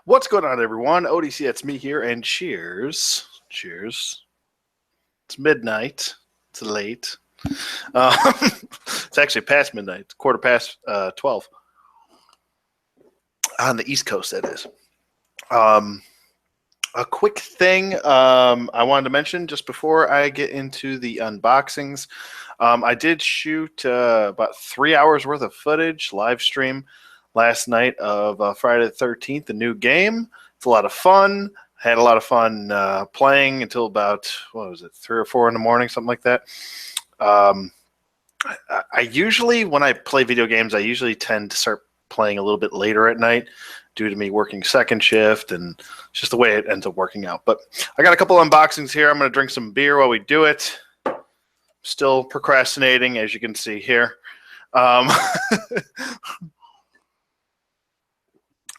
What's going on, everyone? ODC, it's me here, and cheers. Cheers. It's midnight. It's late. Um, it's actually past midnight. It's quarter past 12. On the East Coast, that is. A quick thing I wanted to mention just before I get into the unboxings. I did shoot about 3 hours worth of footage, live stream, last night of Friday the 13th, a new game. It's a lot of fun. Had a lot of fun playing until about, 3 or 4 in the morning, something like that. I usually, when I play video games, I usually tend to start playing a little bit later at night due to me working second shift, and it's just the way it ends up working out. But I got a couple unboxings here. I'm going to drink some beer while we do it. Still procrastinating, as you can see here.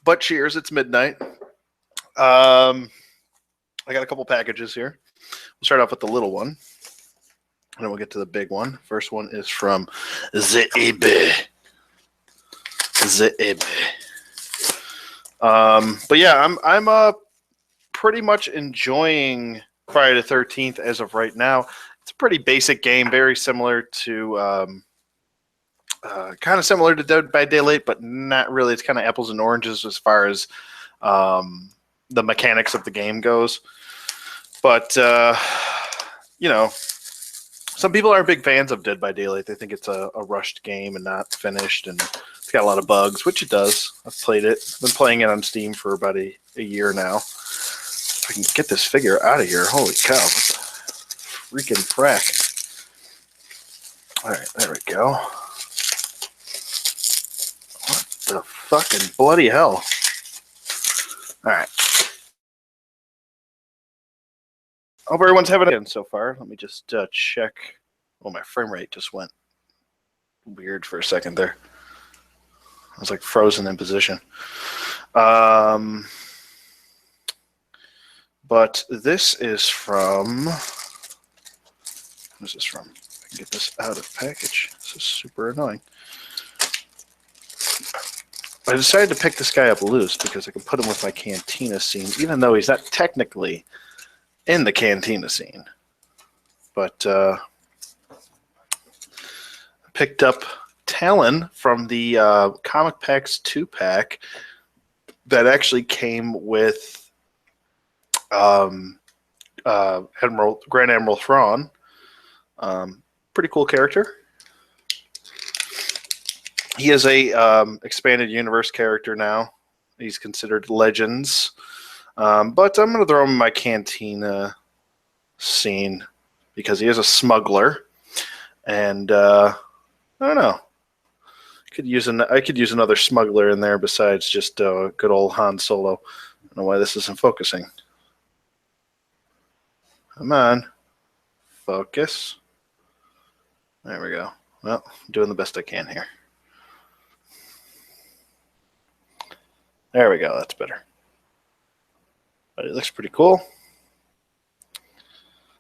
But cheers, it's midnight. I got a couple packages here. We'll start off with the little one, and then we'll get to the big one. First one is from Zeebe. But yeah, I'm pretty much enjoying Friday the 13th as of right now. It's a pretty basic game, very similar to kind of similar to Dead by Daylight, but not really. It's kind of apples and oranges as far as the mechanics of the game goes. But you know, some people are big fans of Dead by Daylight. They think it's a rushed game and not finished, and it's got a lot of bugs, which it does. I've played it. I've been playing it on Steam for about a year now. If I can get this figure out of here. Holy cow. What the freaking frack. All right, there we go. What the fucking bloody hell? All right. Hope everyone's having it so far. Let me just check. Oh, my frame rate just went weird for a second there. I was like frozen in position. But this is from. What is this from? I can get this out of package. This is super annoying. I decided to pick this guy up loose because I can put him with my Cantina scene, even though he's not technically in the Cantina scene. But I picked up Talon from the Comic Packs 2-pack that actually came with Grand Admiral Thrawn. Pretty cool character. He is a expanded universe character now. He's considered Legends. But I'm going to throw him in my Cantina scene because he is a smuggler. And I don't know. I could use another smuggler in there besides just good old Han Solo. I don't know why this isn't focusing. Come on. Focus. There we go. Well, I'm doing the best I can here. There we go. That's better. But it looks pretty cool.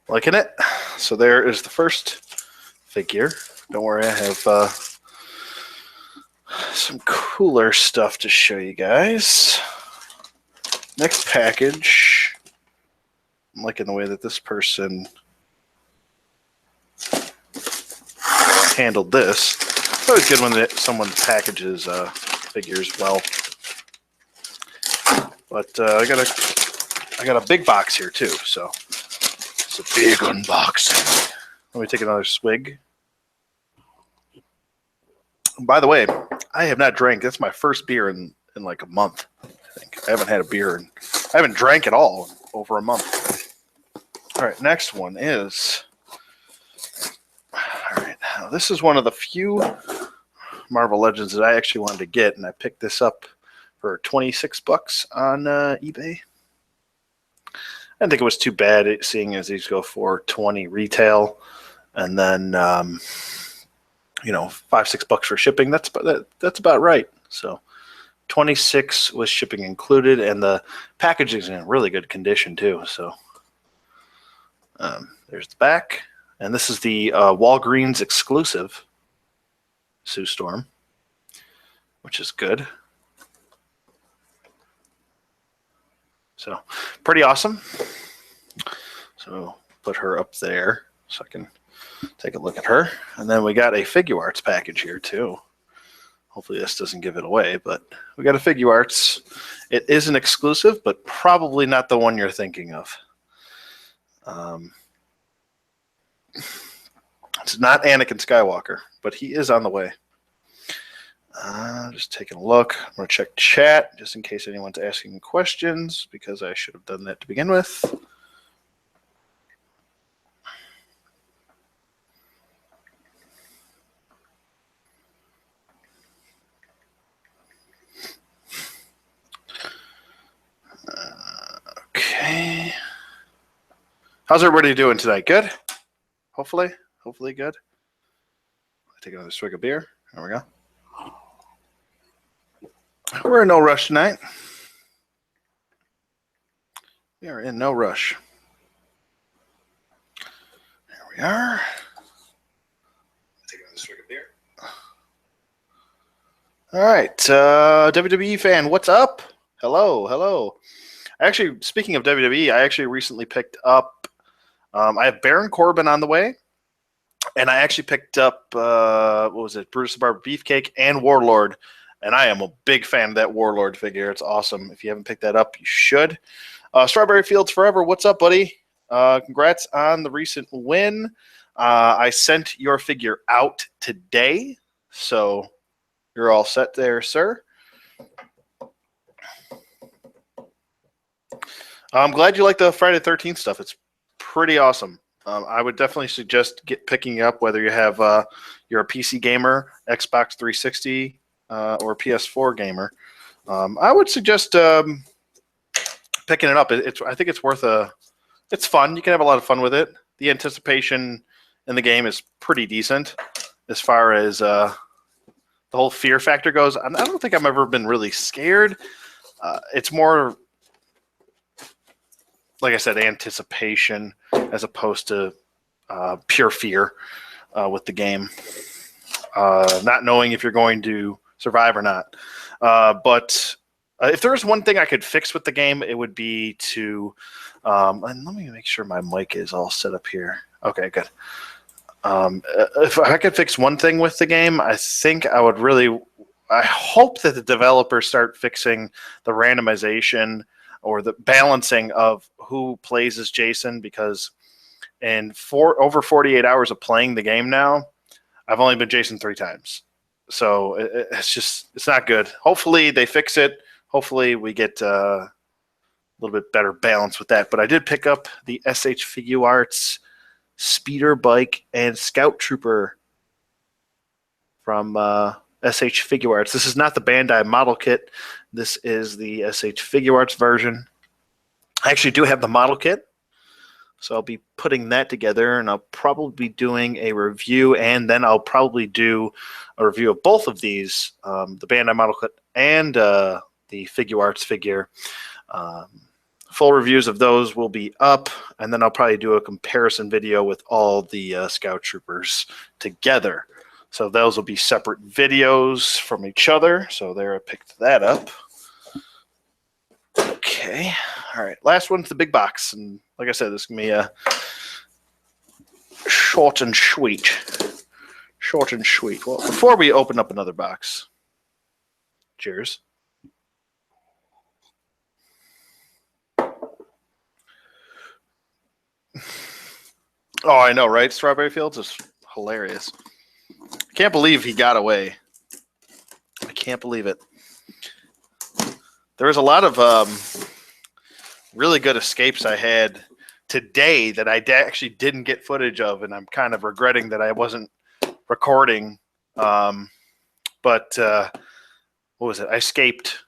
Liking it. So there is the first figure. Don't worry, I have some cooler stuff to show you guys. Next package. I'm liking the way that this person handled this. It's always good when someone packages figures well. But I got a big box here too, so it's a big unboxing. Let me take another swig. By the way, I have not drank. That's my first beer in like a month. I think I haven't had a beer and I haven't drank at all in over a month. All right, next one is. All right, now this is one of the few Marvel Legends that I actually wanted to get, and I picked this up for $26 on eBay. I didn't think it was too bad, seeing as these go for $20 retail, and then $5-6 for shipping. That's about right. So $26 with shipping included, and the packaging is in really good condition too. So there's the back, and this is the Walgreens exclusive Sue Storm, which is good. So pretty awesome. So put her up there so I can take a look at her. And then we got a Figure Arts package here too. Hopefully this doesn't give it away, but we got a Figure Arts. It is an exclusive, but probably not the one you're thinking of. It's not Anakin Skywalker, but he is on the way. Just taking a look. I'm going to check chat just in case anyone's asking questions, because I should have done that to begin with. Okay. How's everybody doing tonight? Good? Hopefully good. Take another swig of beer. There we go. We're in no rush tonight. We are in no rush. There we are. Take another swig of beer. All right, WWE fan, what's up? Hello. Actually, speaking of WWE, I actually recently picked up. I have Baron Corbin on the way. And I actually picked up, what was it, Brutus the Barber Beefcake and Warlord. And I am a big fan of that Warlord figure. It's awesome. If you haven't picked that up, you should. Strawberry Fields Forever, what's up, buddy? Congrats on the recent win. I sent your figure out today, so you're all set there, sir. I'm glad you like the Friday the 13th stuff. It's pretty awesome. I would definitely suggest picking up, whether you have you're a PC gamer, Xbox 360, or PS4 gamer. I would suggest picking it up. I think it's worth it's fun. You can have a lot of fun with it. The anticipation in the game is pretty decent as far as the whole fear factor goes. I don't think I've ever been really scared. It's more, like I said, anticipation as opposed to pure fear with the game. Not knowing if you're going to survive or not. But if there's one thing I could fix with the game, it would be to... and let me make sure my mic is all set up here. Okay, good. If I could fix one thing with the game, I think I would really... I hope that the developers start fixing the randomization or the balancing of who plays as Jason, because in over 48 hours of playing the game now, I've only been Jason 3 times. So it's not good. Hopefully they fix it. Hopefully we get a little bit better balance with that. But I did pick up the SH Figure Arts Speeder Bike and Scout Trooper from SH Figure Arts. This is not the Bandai model kit. This is the SH Figure Arts version. I actually do have the model kit, so I'll be putting that together, and I'll probably be doing a review, and then I'll probably do a review of both of these, the Bandai model kit and the Figure Arts figure. Full reviews of those will be up, and then I'll probably do a comparison video with all the Scout Troopers together. So those will be separate videos from each other. So there, I picked that up. Okay. All right. Last one's the big box. And like I said, this is going to be a short and sweet. Short and sweet. Well, before we open up another box, cheers. Oh, I know, right? Strawberry Fields is hilarious. I can't believe he got away. I can't believe it. There was a lot of really good escapes I had today that I actually didn't get footage of, and I'm kind of regretting that I wasn't recording. But what was it? I escaped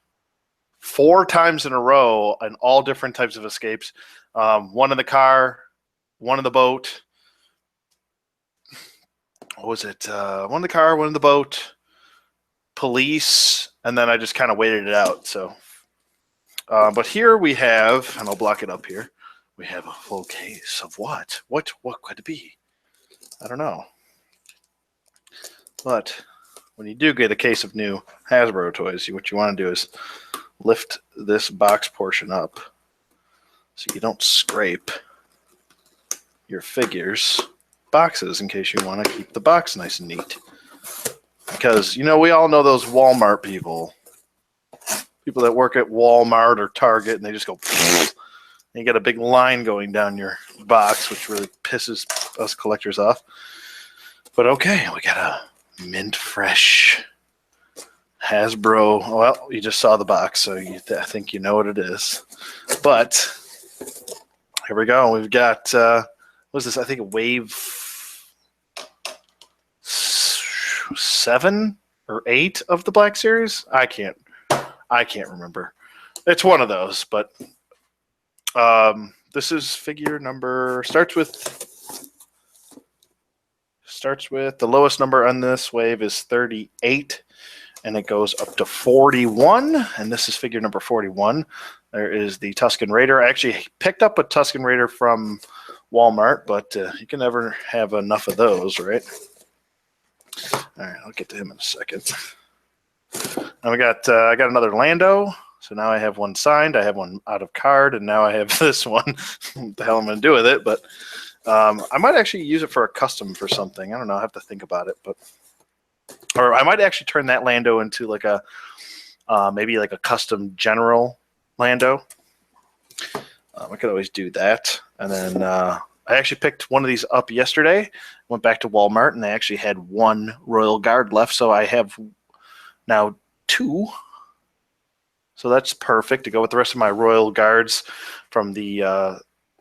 4 times in a row on all different types of escapes. One in the car, one in the boat. What was it? One in the car, one in the boat, police, and then I just kind of waited it out. So, but here we have, and I'll block it up here. We have a full case of what? What could it be? I don't know. But when you do get a case of new Hasbro toys, what you want to do is lift this box portion up so you don't scrape your figures boxes in case you want to keep the box nice and neat. Because, you know, we all know those Walmart people that work at Walmart or Target, and they just go, and you get a big line going down your box, which really pisses us collectors off. But okay, we got a mint fresh Hasbro. Well, you just saw the box, so I think you know what it is. But here we go. We've got what is this? I think a Wave 7 or 8 of the Black Series. I can't remember. It's one of those, but this is figure number starts with the lowest number on this wave is 38, and it goes up to 41, and this is figure number 41. There is the Tusken Raider. I actually picked up a Tusken Raider from Walmart, but you can never have enough of those, right? All right, I'll get to him in a second. Now I got another Lando. So now I have one signed. I have one out of card, and now I have this one. What the hell I'm going to do with it? But I might actually use it for a custom for something. I don't know. I have to think about it, or I might actually turn that Lando into like a maybe like a custom general Lando. I could always do that. And then I actually picked one of these up yesterday. Went back to Walmart, and they actually had one Royal Guard left. So I have now 2. So that's perfect to go with the rest of my Royal Guards from the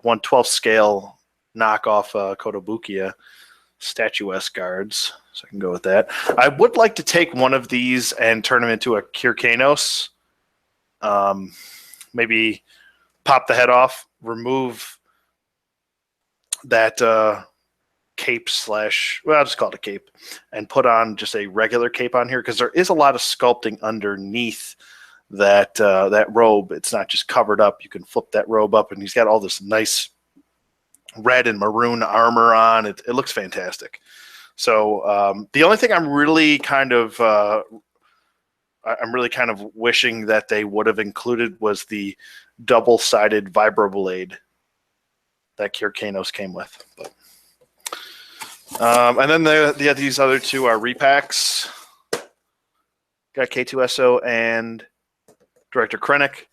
1/12 scale knockoff Kotobukiya statuesque guards. So I can go with that. I would like to take one of these and turn them into a Kyrkanos. Maybe pop the head off, remove that cape / well, I'll just call it a cape, and put on just a regular cape on here, because there is a lot of sculpting underneath that robe. It's not just covered up. You can flip that robe up, and he's got all this nice red and maroon armor on. It looks fantastic. So the only thing I'm really kind of wishing that they would have included was the double-sided vibroblade that Kyrkanos came with. But and then these other 2 are repacks. Got K2SO and Director Krennic.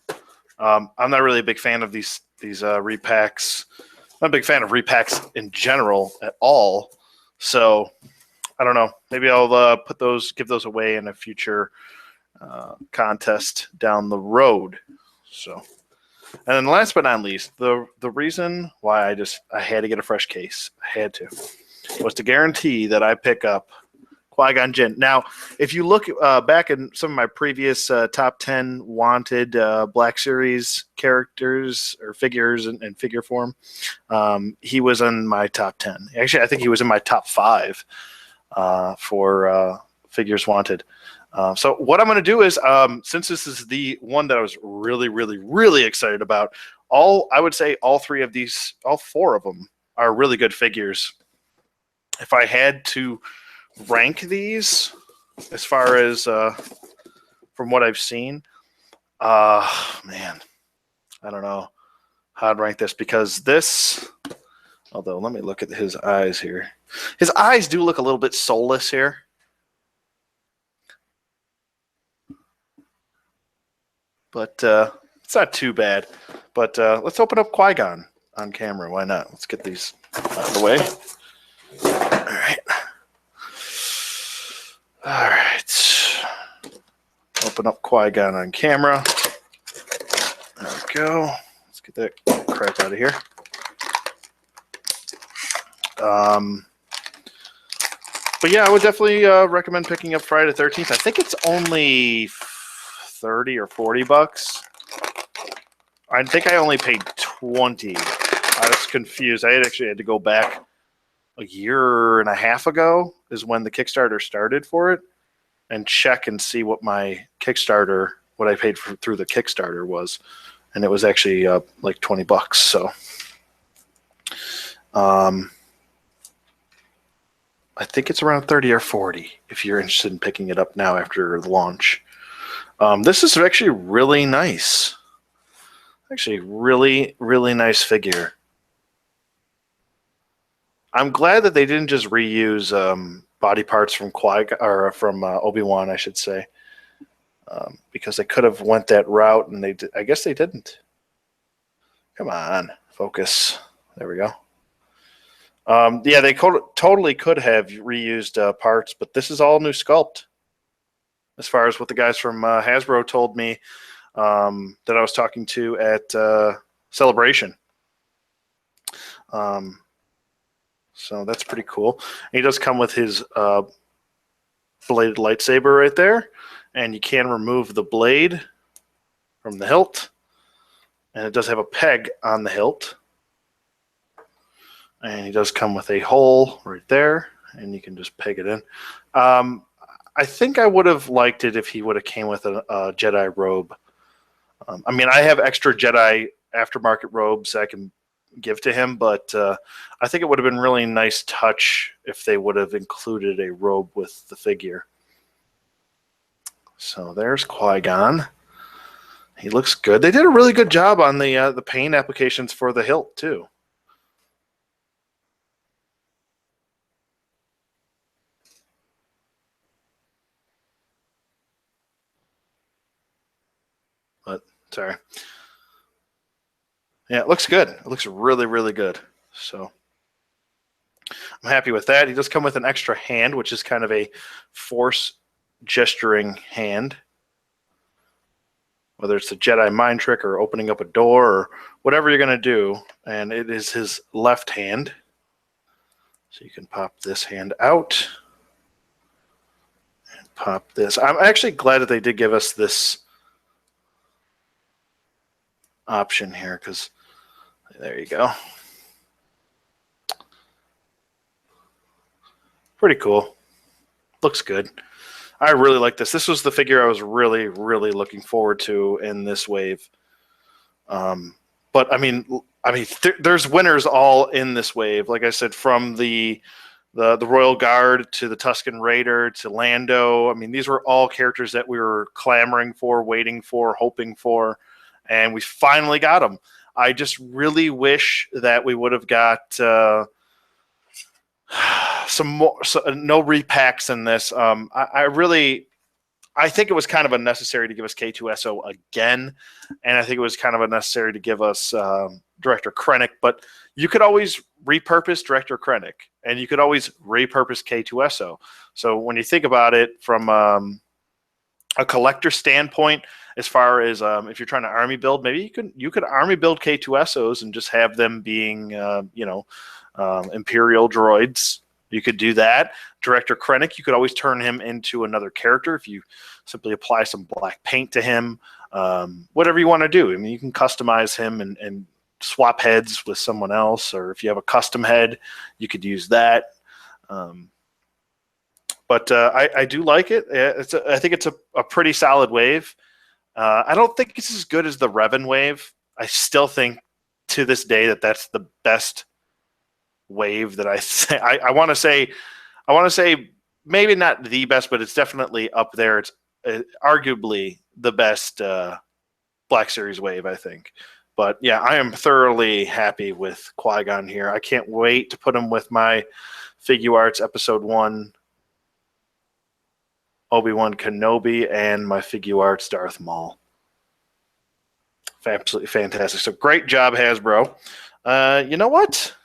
I'm not really a big fan of these repacks. I'm not a big fan of repacks in general at all. So I don't know. Maybe I'll give those away in a future contest down the road. So, and then last but not least, the reason why I had to get a fresh case, I had to, was to guarantee that I pick up Qui-Gon Jinn. Now, if you look back in some of my previous top 10 wanted Black Series characters or figures in figure form, he was in my top 10. Actually, I think he was in my top 5 for figures wanted. So what I'm going to do is, since this is the one that I was really, really, really excited about, I would say all 4 of them are really good figures. If I had to rank these as far as from what I've seen, man, I don't know how to rank this, because this, although let me look at his eyes here. His eyes do look a little bit soulless here. But it's not too bad. But let's open up Qui-Gon on camera. Why not? Let's get these out of the way. All right. All right. Open up Qui-Gon on camera. There we go. Let's get that crap out of here. But yeah, I would definitely recommend picking up Friday the 13th. I think it's only 30 or 40 bucks. I think I only paid 20. I was confused. I actually had to go back a year and a half ago is when the Kickstarter started for it, and check and see what my Kickstarter, what I paid through the Kickstarter was, and it was actually like 20 bucks. So I think it's around 30 or 40 if you're interested in picking it up now after the launch. This is actually really nice. Actually, really, really nice figure. I'm glad that they didn't just reuse body parts from from Obi-Wan, I should say, because they could have went that route, and I guess they didn't. Come on, focus. There we go. Yeah, they totally could have reused parts, but this is all new sculpt. As far as what the guys from Hasbro told me that I was talking to at Celebration. So that's pretty cool. And he does come with his bladed lightsaber right there, and you can remove the blade from the hilt, and it does have a peg on the hilt, and he does come with a hole right there, and you can just peg it in. I think I would have liked it if he would have came with a Jedi robe. I mean, I have extra Jedi aftermarket robes I can give to him, but I think it would have been really nice touch if they would have included a robe with the figure. So there's Qui-Gon. He looks good. They did a really good job on the paint applications for the hilt too. But sorry. Yeah, it looks good. It looks really, really good. So I'm happy with that. He does come with an extra hand, which is kind of a force gesturing hand. Whether it's a Jedi mind trick or opening up a door or whatever you're going to do. And it is his left hand. So you can pop this hand out. And pop this. I'm actually glad that they did give us this option here, because there you go. Pretty cool. Looks good. I really like this. This was the figure I was really, really looking forward to in this wave. But I mean, there's winners all in this wave. Like I said, from the Royal Guard to the Tusken Raider to Lando. I mean, these were all characters that we were clamoring for, waiting for, hoping for, and we finally got them. I just really wish that we would have got some more, no repacks in this. I think it was kind of unnecessary to give us K2SO again, and I think it was kind of unnecessary to give us Director Krennic, but you could always repurpose Director Krennic, and you could always repurpose K2SO. So when you think about it from a collector standpoint, as far as if you're trying to army build, maybe you could army build K2SOs and just have them being Imperial droids. You could do that. Director Krennic, you could always turn him into another character if you simply apply some black paint to him. Whatever you want to do. I mean, you can customize him and swap heads with someone else, or if you have a custom head, you could use that. But I do like it. I think it's a pretty solid wave. I don't think it's as good as the Revan wave. I still think to this day that that's the best wave that I say. I want to say maybe not the best, but it's definitely up there. It's arguably the best Black Series wave, I think. But yeah, I am thoroughly happy with Qui-Gon here. I can't wait to put him with my Figuarts Episode 1 Obi-Wan Kenobi and my Figuarts Darth Maul. Absolutely fantastic. So great job, Hasbro. You know what?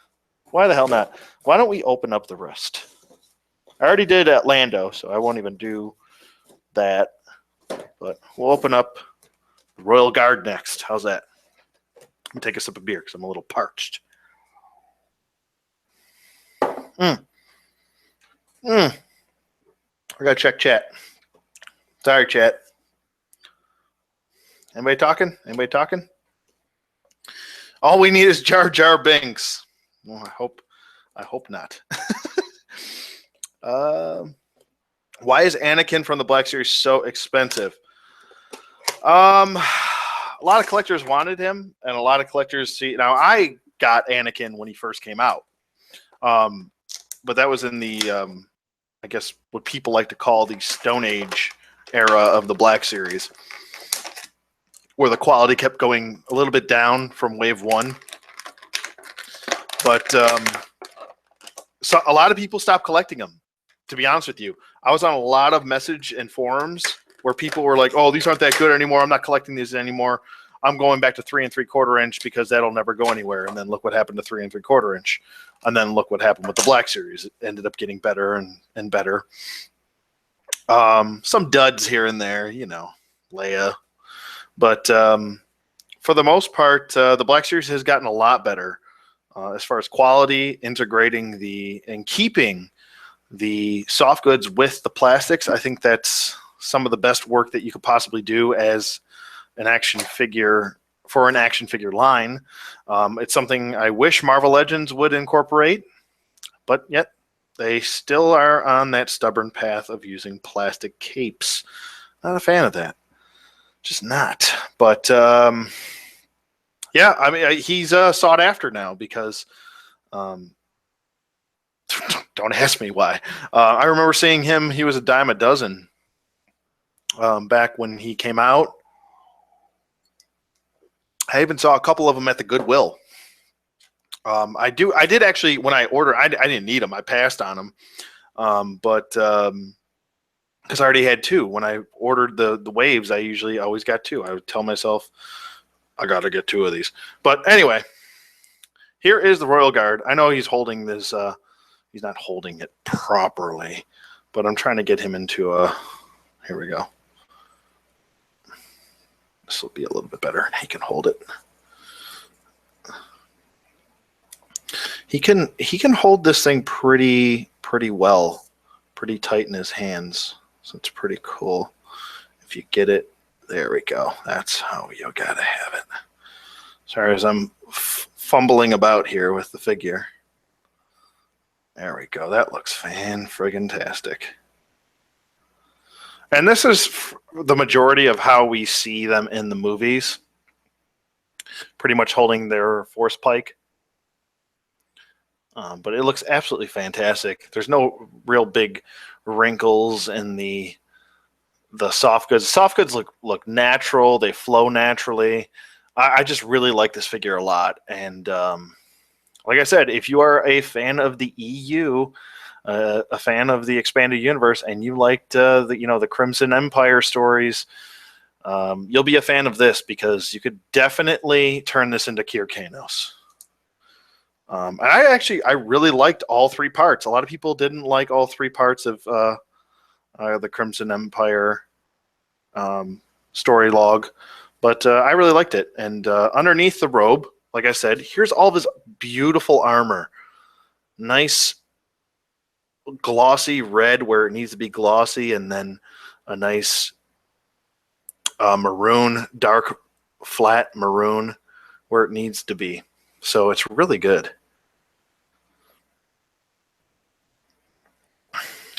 Why the hell not? Why don't we open up the rest? I already did at Lando, so I won't even do that. But we'll open up the Royal Guard next. How's that? Let me take a sip of beer because I'm a little parched. I gotta check chat. Sorry, chat. Anybody talking? Anybody talking? All we need is Jar Jar Binks. Well, I hope not. Why is Anakin from the Black Series so expensive? A lot of collectors wanted him, and a lot of collectors see. Now, I got Anakin when he first came out, but that was in the, I guess, what people like to call the Stone Age era of the Black Series. where the quality kept going a little bit down from wave 1. But so a lot of people stopped collecting them, to be honest with you. I was on a lot of message and forums where people were like, oh, these aren't that good anymore. I'm not collecting these anymore. I'm going back to 3 3/4 inch because that'll never go anywhere. And then look what happened to 3 3/4 inch. And then look what happened with the Black Series. It ended up getting better and better. Some duds here and there, you know, Leia. But for the most part, the Black Series has gotten a lot better as far as quality, integrating and keeping the soft goods with the plastics. I think that's some of the best work that you could possibly do as an action figure for an action figure line. It's something I wish Marvel Legends would incorporate, but yet they still are on that stubborn path of using plastic capes. Not a fan of that. Just not. But yeah, I mean, he's sought after now because don't ask me why. I remember seeing him. He was a dime a dozen back when he came out. I even saw a couple of them at the Goodwill. I did actually, when I ordered, I didn't need them. I passed on them. But because I already had 2. When I ordered the waves, I usually always got 2. I would tell myself, I got to get 2 of these. But anyway, here is the Royal Guard. I know he's holding this. He's not holding it properly, but I'm trying to get him into a. Here we go. This will be a little bit better. He can hold it. He can hold this thing pretty well, pretty tight in his hands. So it's pretty cool. If you get it, there we go. That's how you gotta have it. Sorry, as I'm fumbling about here with the figure. There we go. That looks fan-friggin-tastic. And this is the majority of how we see them in the movies. Pretty much holding their force pike. But it looks absolutely fantastic. There's no real big wrinkles in the soft goods. Soft goods look natural. They flow naturally. I just really like this figure a lot. And like I said, if you are a fan of the EU, a fan of the expanded universe, and you liked the Crimson Empire stories, you'll be a fan of this because you could definitely turn this into Kier Kanos. And I really liked all 3 parts. A lot of people didn't like all 3 parts of the Crimson Empire story log, but I really liked it. And underneath the robe, like I said, here's all of his beautiful armor. Nice glossy red where it needs to be glossy, and then a nice maroon, dark flat maroon where it needs to be. So it's really good.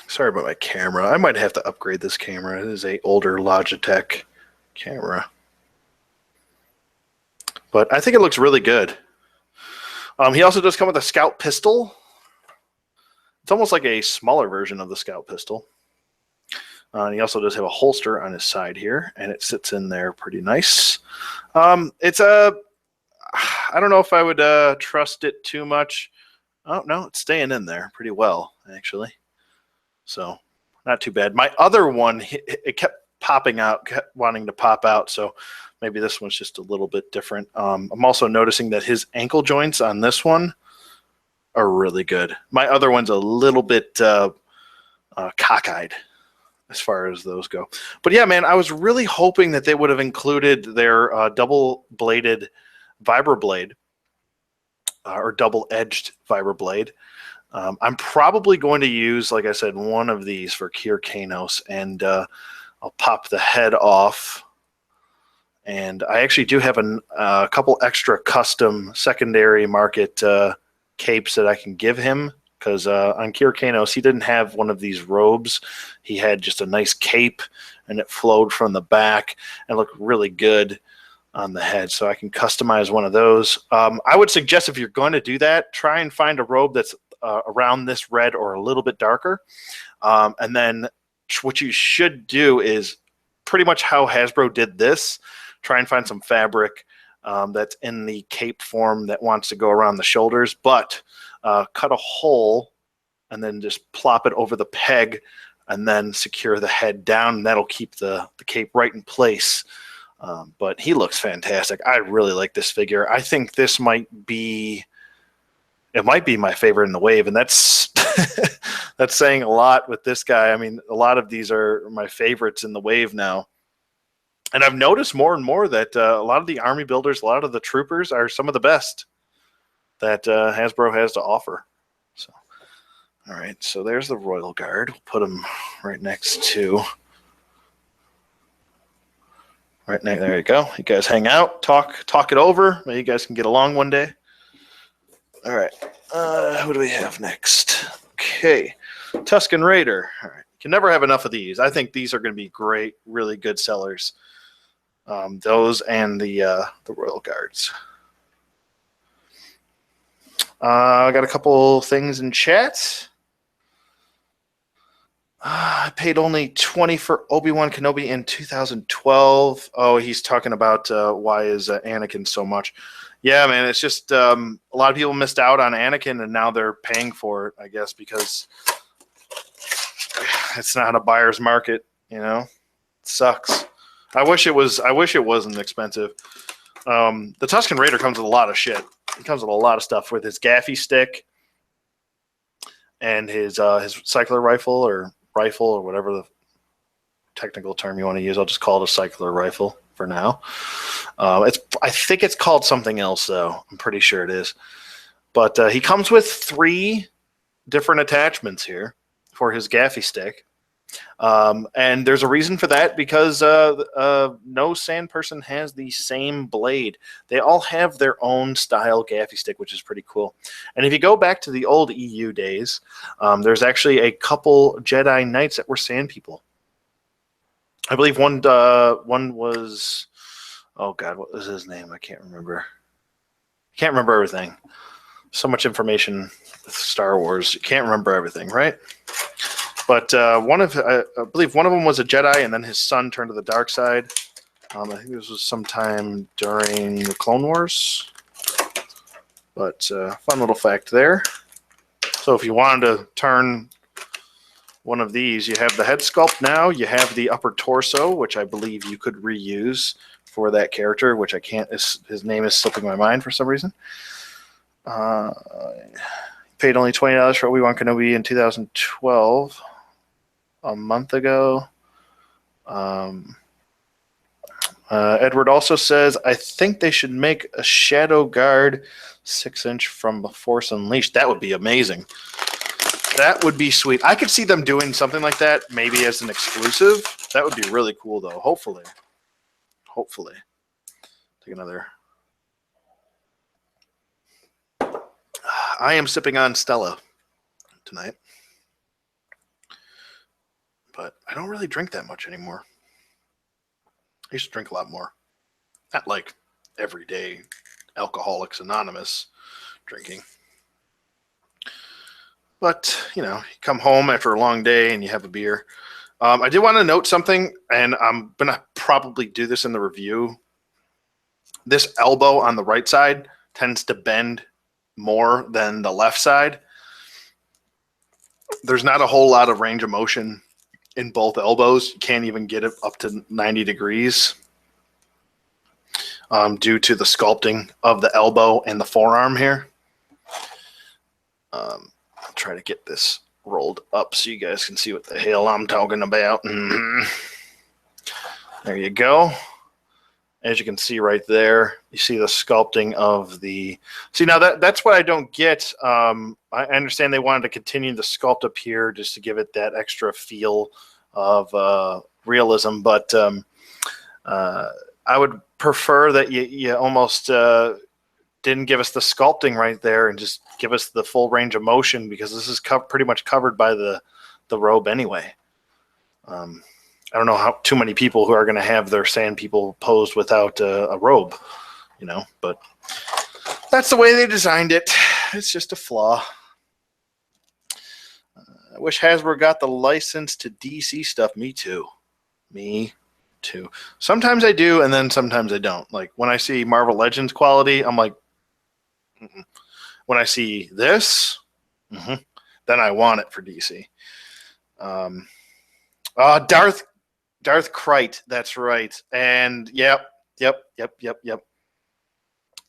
Sorry about my camera. I might have to upgrade this camera. It is an older Logitech camera. But I think it looks really good. He also does come with a Scout pistol. It's almost like a smaller version of the Scout pistol. And he also does have a holster on his side here, and it sits in there pretty nice. It's a... I don't know if I would trust it too much. Oh, no, it's staying in there pretty well, actually. So, not too bad. My other one, it kept popping out, kept wanting to pop out, so maybe this one's just a little bit different. I'm also noticing that his ankle joints on this one are really good. My other one's a little bit cockeyed as far as those go. But yeah, man, I was really hoping that they would have included their double-bladed vibroblade or double-edged vibroblade. I'm probably going to use, like I said, one of these for Kier Kanos, and I'll pop the head off. And I actually do have a couple extra custom secondary market capes that I can give him, because on Kier Kanos, he didn't have one of these robes. He had just a nice cape, and it flowed from the back and looked really good on the head, so I can customize one of those. I would suggest if you're going to do that, try and find a robe that's around this red or a little bit darker. And then what you should do is pretty much how Hasbro did this. try and find some fabric that's in the cape form that wants to go around the shoulders, but cut a hole and then just plop it over the peg and then secure the head down, and that'll keep the cape right in place. But he looks fantastic. I really like this figure. I think this might be my favorite in the wave, and that's that's saying a lot with this guy. I mean, a lot of these are my favorites in the wave now. And I've noticed more and more that a lot of the army builders, a lot of the troopers are some of the best that Hasbro has to offer. So, all right, so there's the Royal Guard. We'll put him right next to... Right now, there you go. You guys hang out, talk it over. Maybe you guys can get along one day. All right. Who do we have next? Okay, Tusken Raider. All right. You can never have enough of these. I think these are going to be great, really good sellers. Those and the Royal Guards. I got a couple things in chat. I paid only $20 for Obi-Wan Kenobi in 2012. Oh, he's talking about why is Anakin so much. Yeah, man, it's just a lot of people missed out on Anakin, and now they're paying for it, I guess, because it's not a buyer's market, you know? It sucks. I wish it wasn't expensive. The Tusken Raider comes with a lot of shit. It comes with a lot of stuff with his gaffy stick and his cycler rifle or whatever the technical term you want to use. I'll just call it a cycler rifle for now. I think it's called something else, though. I'm pretty sure it is. But he comes with 3 different attachments here for his gaffy stick. And there's a reason for that, because no sand person has the same blade. They all have their own style gaffy stick, which is pretty cool. And if you go back to the old EU days, there's actually a couple Jedi Knights that were sand people. I believe one was, oh God, what was his name? I can't remember. Can't remember everything. So much information with Star Wars. You can't remember everything, right? But I believe one of them was a Jedi, and then his son turned to the dark side. I think this was sometime during the Clone Wars. But fun little fact there. So if you wanted to turn one of these, you have the head sculpt now. You have the upper torso, which I believe you could reuse for that character, which I can't. His name is slipping my mind for some reason. Paid only $20 for Obi-Wan Kenobi in 2012. A month ago. Edward also says, I think they should make a Shadow Guard 6-inch from The Force Unleashed. That would be amazing. That would be sweet. I could see them doing something like that, maybe as an exclusive. That would be really cool, though. Hopefully. Take another. I am sipping on Stella tonight. But I don't really drink that much anymore. I used to drink a lot more. Not like everyday Alcoholics Anonymous drinking. But, you know, you come home after a long day and you have a beer. I did want to note something, and I'm going to probably do this in the review. This elbow on the right side tends to bend more than the left side. There's not a whole lot of range of motion in both elbows. You can't even get it up to 90 degrees due to the sculpting of the elbow and the forearm here. I'll try to get this rolled up so you guys can see what the hell I'm talking about. There you go. As you can see right there, you see the sculpting of the... See, now that's what I don't get. I understand they wanted to continue the sculpt up here just to give it that extra feel of realism, but I would prefer that you almost didn't give us the sculpting right there and just give us the full range of motion, because this is pretty much covered by the robe anyway. I don't know how too many people who are going to have their sand people posed without a robe, you know, but that's the way they designed it. It's just a flaw. I wish Hasbro got the license to DC stuff. Me too. Me to. Sometimes I do, and then sometimes I don't. Like when I see Marvel Legends quality, I'm like, mm-mm. When I see this, then I want it for DC. Um, Darth Kreit, that's right. And yep.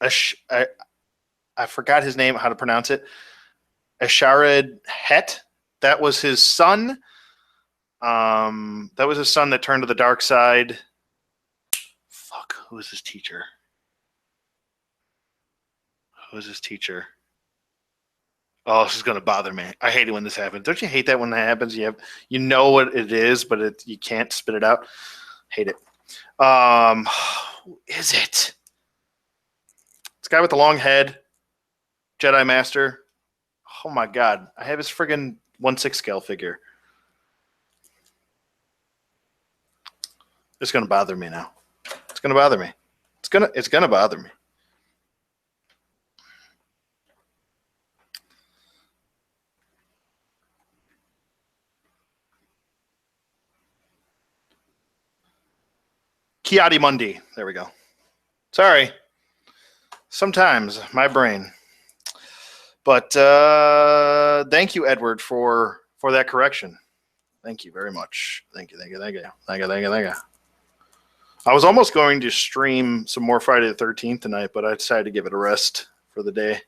I forgot his name, how to pronounce it. Asharid Het. That was his son. That was his son that turned to the dark side. Fuck, who was his teacher? Who was his teacher? Oh, this is gonna bother me. I hate it when this happens. Don't you hate that when that happens? You know what it is, but you can't spit it out. Hate it. Who is it? This guy with the long head, Jedi Master. Oh my god, I have his friggin' 1/6 scale figure. It's gonna bother me now. It's gonna bother me. It's gonna bother me. Ki-Adi-Mundi. There we go. Sorry. Sometimes my brain. But thank you, Edward, for that correction. Thank you very much. Thank you. I was almost going to stream some more Friday the 13th tonight, but I decided to give it a rest for the day.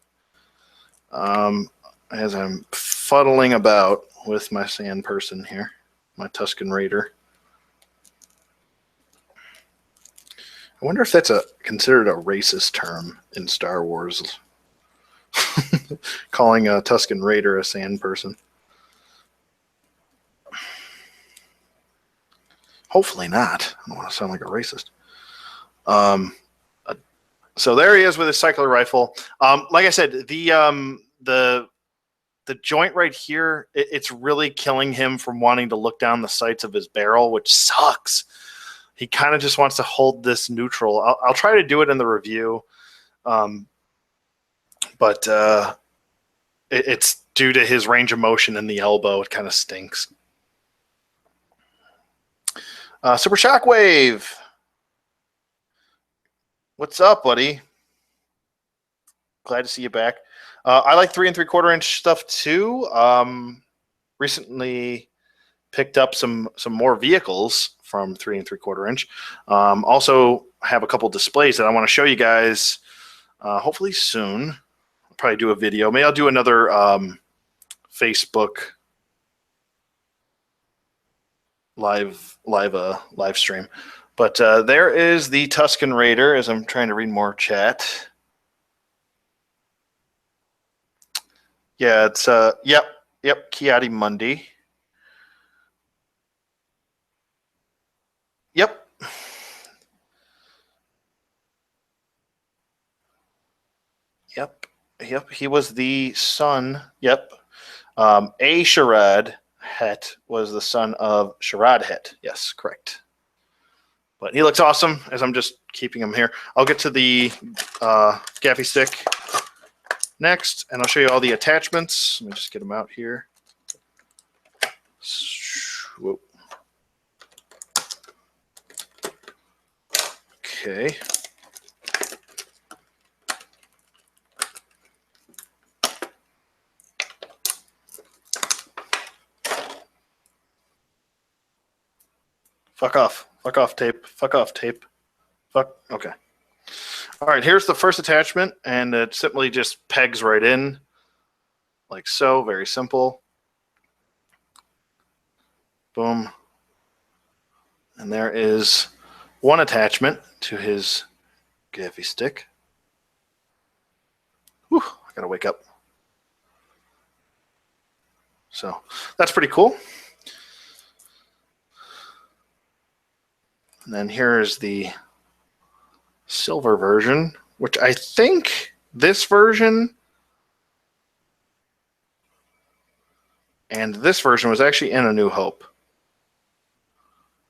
As I'm fuddling about with my sand person here, my Tusken Raider. I wonder if that's considered a racist term in Star Wars. Calling a Tusken Raider a sand person. Hopefully not. I don't want to sound like a racist. So there he is with his cycler rifle. Like I said, the joint right here, it's really killing him from wanting to look down the sights of his barrel, which sucks. He kind of just wants to hold this neutral. I'll try to do it in the review, but it's due to his range of motion in the elbow. It kind of stinks. Super Shockwave. What's up, buddy? Glad to see you back. I like 3 3/4 inch stuff too. Recently picked up some more vehicles from 3 3/4 inch. Also have a couple displays that I want to show you guys. Hopefully soon. I'll probably do a video. Maybe I'll do another Facebook live stream. But there is the Tusken Raider as I'm trying to read more chat. Yeah, it's yep, Ki-Adi-Mundi. Yep. He was the son. Yep. Sharad Het was the son of Sharad Het. Yes, correct. But he looks awesome as I'm just keeping him here. I'll get to the gaffy stick next, and I'll show you all the attachments. Let me just get them out here. Whoa. Okay. Fuck off. Fuck off, tape. Fuck off, tape. Fuck. Okay. All right, here's the first attachment, and it simply just pegs right in, like so. Very simple. Boom. And there is one attachment to his gaffy stick. Whew, I gotta wake up. So that's pretty cool. And then here is the silver version, which I think this version and this version was actually in A New Hope.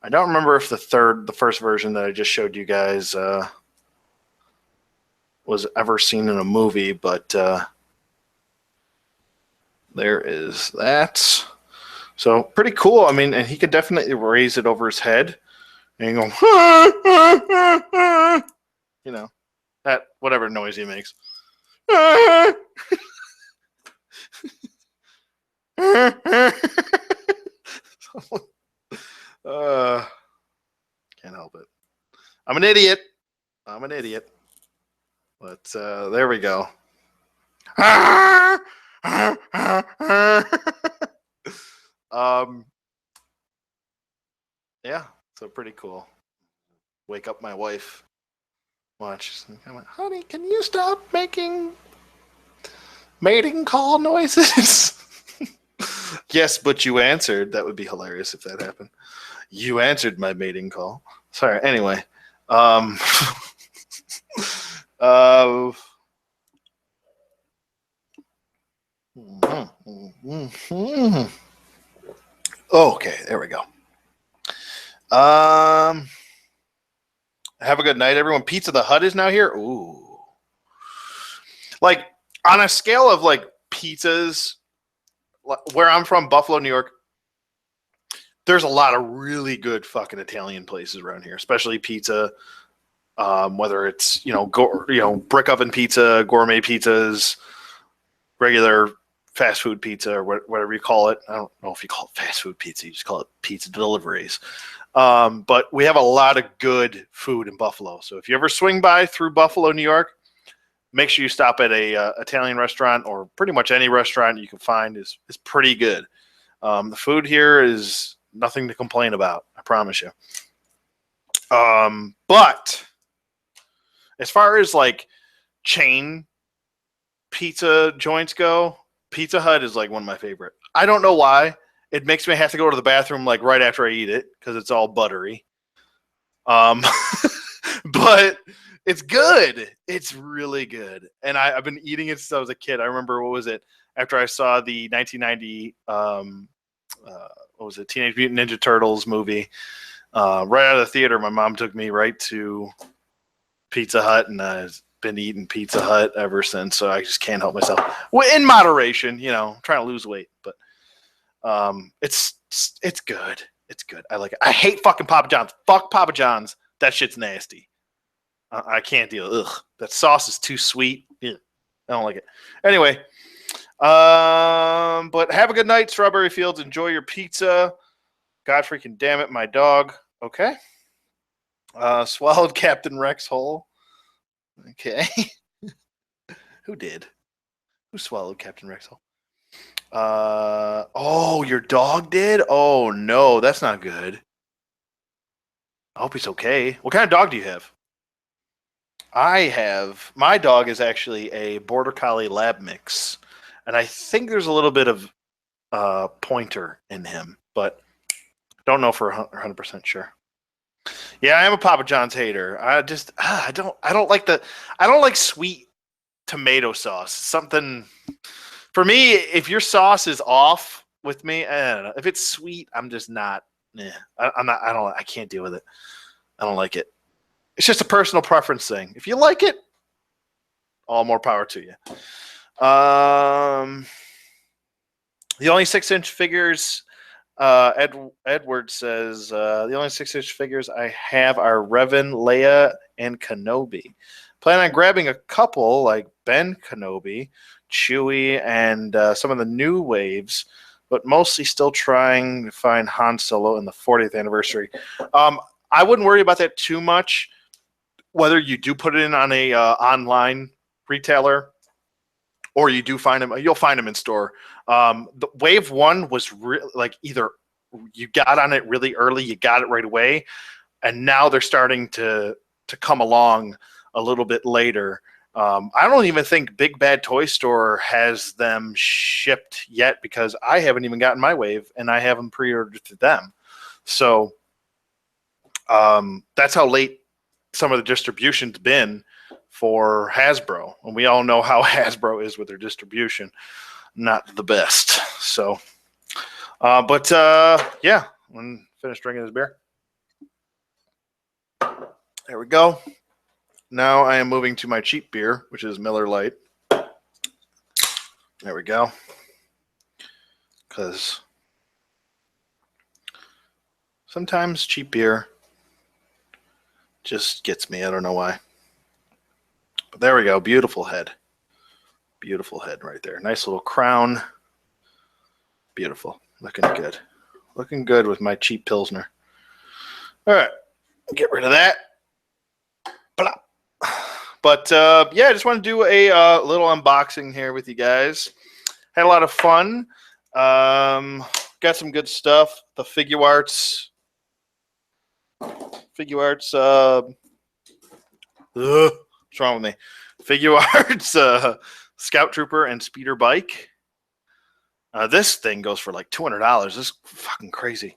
I don't remember if the first version that I just showed you guys was ever seen in a movie, but there is that. So pretty cool. I mean, and he could definitely raise it over his head. and you go, you know, that whatever noise he makes. Can't help it. I'm an idiot. But there we go. Yeah, so pretty cool. Wake up my wife. Watch. I went, honey, can you stop making mating call noises? Yes, but you answered. That would be hilarious if that happened. You answered my mating call. Sorry. Anyway. Okay, there we go. Have a good night, everyone. Pizza the Hut is now here. Ooh. Like, on a scale of, like, pizzas, where I'm from, Buffalo, New York, there's a lot of really good fucking Italian places around here, especially pizza. Whether it's, brick oven pizza, gourmet pizzas, regular fast food pizza, or whatever you call it. I don't know if you call it fast food pizza. You just call it pizza deliveries. But we have a lot of good food in Buffalo. So if you ever swing by through Buffalo, New York, make sure you stop at a Italian restaurant, or pretty much any restaurant you can find is pretty good. The food here is nothing to complain about. I promise you. But as far as like chain pizza joints go, Pizza Hut is like one of my favorite. I don't know why. It makes me have to go to the bathroom like right after I eat it because it's all buttery. But it's good. It's really good. And I've been eating it since I was a kid. I remember, what was it? After I saw the 1990, what was it? Teenage Mutant Ninja Turtles movie. Right out of the theater, my mom took me right to Pizza Hut, and I've been eating Pizza Hut ever since. So I just can't help myself. Well, in moderation, trying to lose weight, but it's good. It's good. I like it. I hate fucking Papa John's. Fuck Papa John's. That shit's nasty. I can't deal. Ugh, that sauce is too sweet. Ugh, I don't like it. Anyway, but have a good night, Strawberry Fields. Enjoy your pizza. God freaking damn it, my dog. Okay. Swallowed Captain Rex whole. Okay. Who did? Who swallowed Captain Rex whole? Oh, your dog did? Oh no, that's not good. I hope he's okay. What kind of dog do you have? My dog is actually a Border Collie Lab mix, and I think there's a little bit of pointer in him, but don't know for 100% sure. Yeah, I am a Papa John's hater. I don't like sweet tomato sauce. Something for me, if your sauce is off with me, I don't know. If it's sweet, I'm just not. I can't deal with it. I don't like it. It's just a personal preference thing. If you like it, all more power to you. The only 6-inch figures, Edward says, the only 6-inch figures I have are Revan, Leia, and Kenobi. Plan on grabbing a couple like Ben Kenobi, Chewie, and some of the new waves, but mostly still trying to find Han Solo in the 40th anniversary. I wouldn't worry about that too much. Whether you do put it in on a online retailer, or you do find them, you'll find them in store. The Wave 1 was like either you got on it really early, you got it right away, and now they're starting to come along a little bit later. I don't even think Big Bad Toy Store has them shipped yet because I haven't even gotten my Wave, and I have them pre-ordered to them. So that's how late some of the distribution's been for Hasbro, and we all know how Hasbro is with their distribution. Not the best. So, yeah, I'm finished drinking this beer. There we go. Now I am moving to my cheap beer, which is Miller Lite. There we go. Because sometimes cheap beer just gets me. I don't know why. But there we go. Beautiful head. Beautiful head right there. Nice little crown. Beautiful. Looking good. Looking good with my cheap Pilsner. All right. Get rid of that. Blah. But, yeah, I just want to do a little unboxing here with you guys. Had a lot of fun. Got some good stuff. The Figure Arts. What's wrong with me? Figure Arts, Scout Trooper, and Speeder Bike. This thing goes for like $200. This is fucking crazy.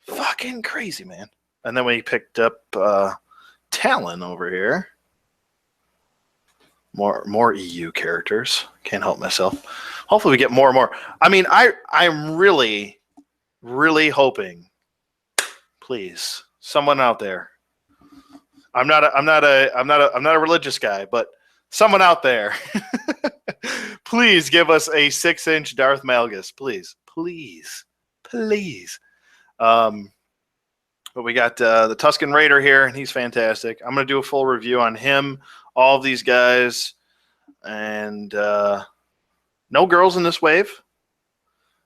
Fucking crazy, man. And then we picked up Talon over here. More EU characters. Can't help myself. Hopefully we get more and more. I mean, I'm really, really hoping. Please, someone out there. I'm not a religious guy, but someone out there, please give us a 6-inch Darth Malgus, please. But we got the Tusken Raider here, and he's fantastic. I'm going to do a full review on him, all of these guys, and no girls in this wave.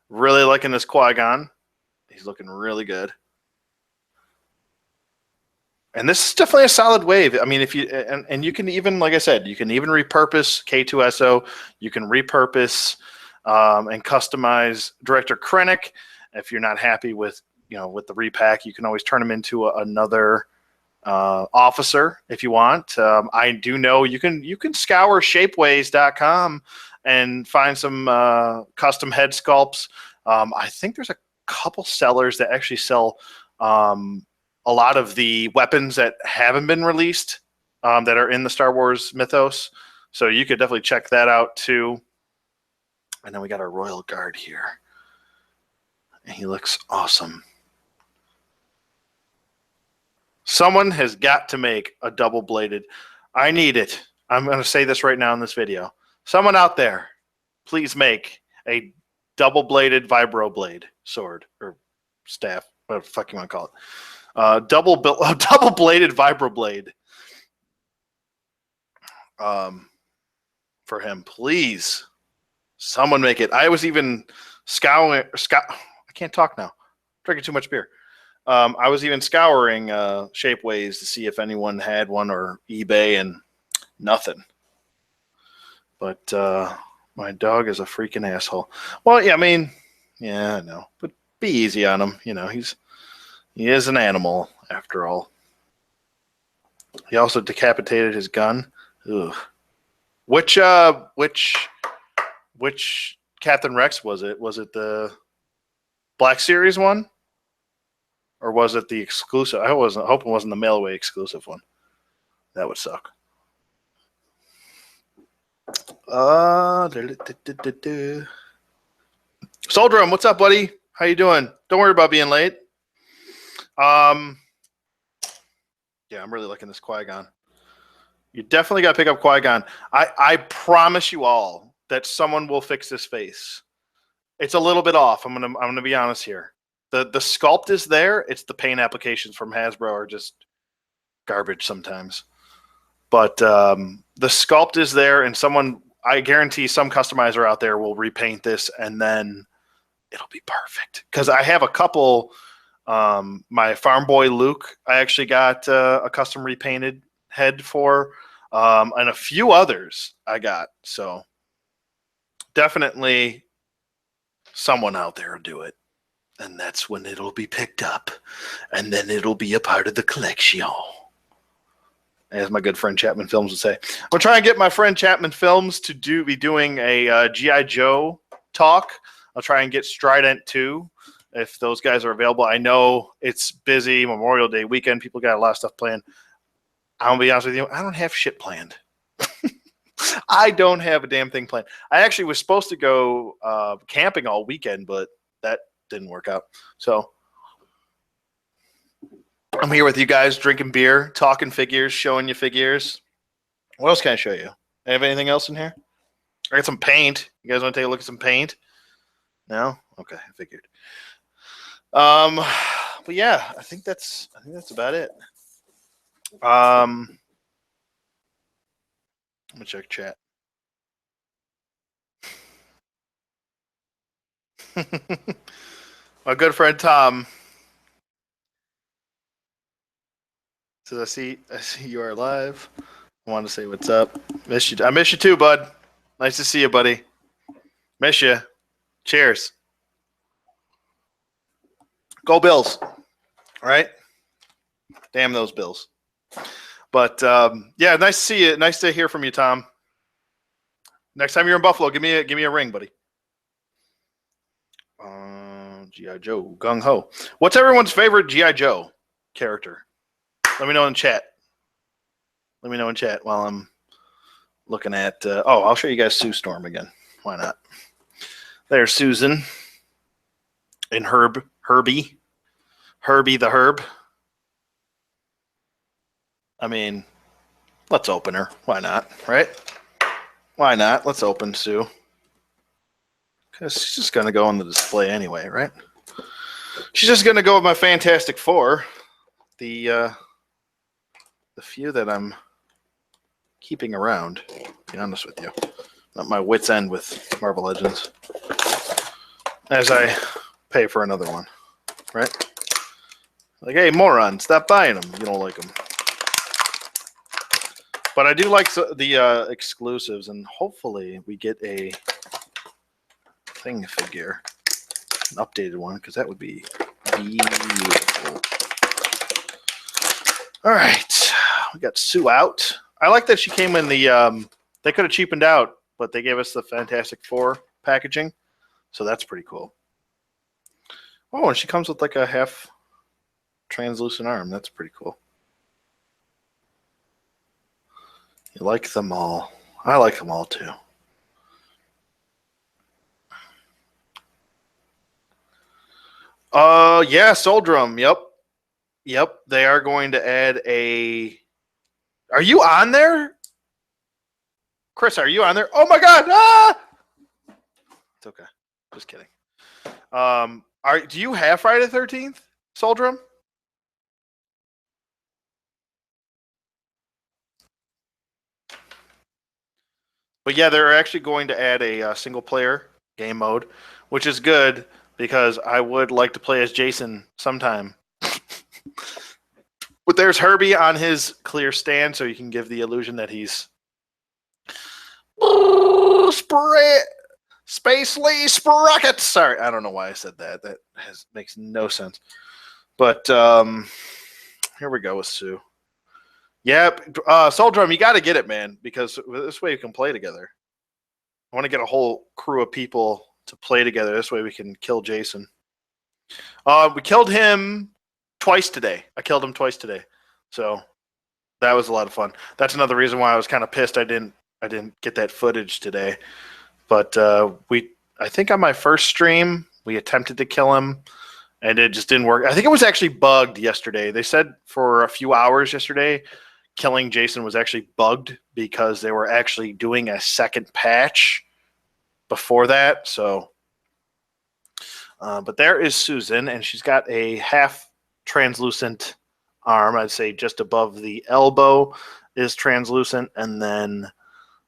Really liking this Qui-Gon. He's looking really good. And this is definitely a solid wave. I mean, if you and you can even, like I said, you can even repurpose K2SO. You can repurpose and customize Director Krennic. If you're not happy with with the repack, you can always turn him into another officer if you want. I do know you can scour shapeways.com and find some custom head sculpts. I think there's a couple sellers that actually sell a lot of the weapons that haven't been released that are in the Star Wars mythos. So you could definitely check that out too. And then we got our Royal Guard here. And he looks awesome. Someone has got to make a double-bladed. I need it. I'm going to say this right now in this video. Someone out there, please make a double-bladed vibroblade sword or staff, whatever the fuck you want to call it. Double-bladed vibroblade for him, please. Someone make it. I was even scouring. I can't talk now. I'm drinking too much beer. I was even scouring Shapeways to see if anyone had one or eBay, and nothing. But my dog is a freaking asshole. Well, yeah, I mean, yeah, I know, but be easy on him. He is an animal, after all. He also decapitated his gun. Ugh. Which Captain Rex was it? Was it the Black Series one? Or was it the exclusive? I hoping it wasn't the mail-away exclusive one. That would suck. Soldrum, what's up, buddy? How you doing? Don't worry about being late. Yeah, I'm really liking this Qui-Gon. You definitely got to pick up Qui-Gon. I promise you all that someone will fix this face. It's a little bit off. I'm gonna be honest here. The sculpt is there. It's the paint applications from Hasbro are just garbage sometimes. But the sculpt is there, and I guarantee some customizer out there will repaint this, and then it'll be perfect. Because I have a couple. My Farm Boy Luke, I actually got a custom repainted head for, and a few others I got. So definitely someone out there will do it. And that's when it'll be picked up. And then it'll be a part of the collection. As my good friend Chapman Films would say. I'm going to try and get my friend Chapman Films to be doing a G.I. Joe talk. I'll try and get Strident 2 if those guys are available. I know it's busy, Memorial Day weekend. People got a lot of stuff planned. I'm going to be honest with you. I don't have shit planned. I don't have a damn thing planned. I actually was supposed to go camping all weekend, but that didn't work out. So I'm here with you guys drinking beer, talking figures, showing you figures. What else can I show you? I have anything else in here? I got some paint. You guys want to take a look at some paint? No? Okay, I figured. But yeah, I think that's about it. Let me check chat. My good friend Tom says, I see you are live. I want to say what's up. Miss you. I miss you too, bud. Nice to see you, buddy. Miss you. Cheers. Go Bills. All right. Damn those Bills. But yeah, nice to see you. Nice to hear from you, Tom. Next time you're in Buffalo, give me a ring, buddy. G.I. Joe, Gung Ho. What's everyone's favorite G.I. Joe character? Let me know in chat. Let me know in chat while I'm looking at. I'll show you guys Sue Storm again. Why not? There's Susan and Herbie the Herb. I mean, let's open her. Why not? Right? Why not? Let's open Sue. Because she's just going to go on the display anyway, right? She's just going to go with my Fantastic Four. The few that I'm keeping around, to be honest with you. Not my wit's end with Marvel Legends. As I pay for another one, right? Like, hey, moron, stop buying them. You don't like them. But I do like the exclusives, and hopefully we get a thing figure, an updated one, because that would be beautiful. All right, we got Sue out. I like that she came in the. They could have cheapened out, but they gave us the Fantastic Four packaging, so that's pretty cool. Oh, and she comes with like a half translucent arm. That's pretty cool. You like them all. I like them all too. Yeah, Soul Drum. Yep. They are going to add a. Are you on there, Chris? Are you on there? Oh my God! Ah! It's okay. Just kidding. Do you have Friday the 13th, Soul Drum? But yeah, they're actually going to add a single player game mode, which is good because I would like to play as Jason sometime. But there's Herbie on his clear stand, so you can give the illusion that he's Space Lee Sprocket. Sorry, I don't know why I said that. That makes no sense. But here we go with Sue. Yep, Soul Drum, you got to get it, man, because this way we can play together. I want to get a whole crew of people to play together. This way we can kill Jason. We killed him twice today. I killed him twice today, so that was a lot of fun. That's another reason why I was kind of pissed I didn't get that footage today. But I think on my first stream we attempted to kill him, and it just didn't work. I think it was actually bugged yesterday. They said for a few hours yesterday, killing Jason was actually bugged because they were actually doing a second patch before that. So, but there is Susan, and she's got a half translucent arm. I'd say just above the elbow is translucent, and then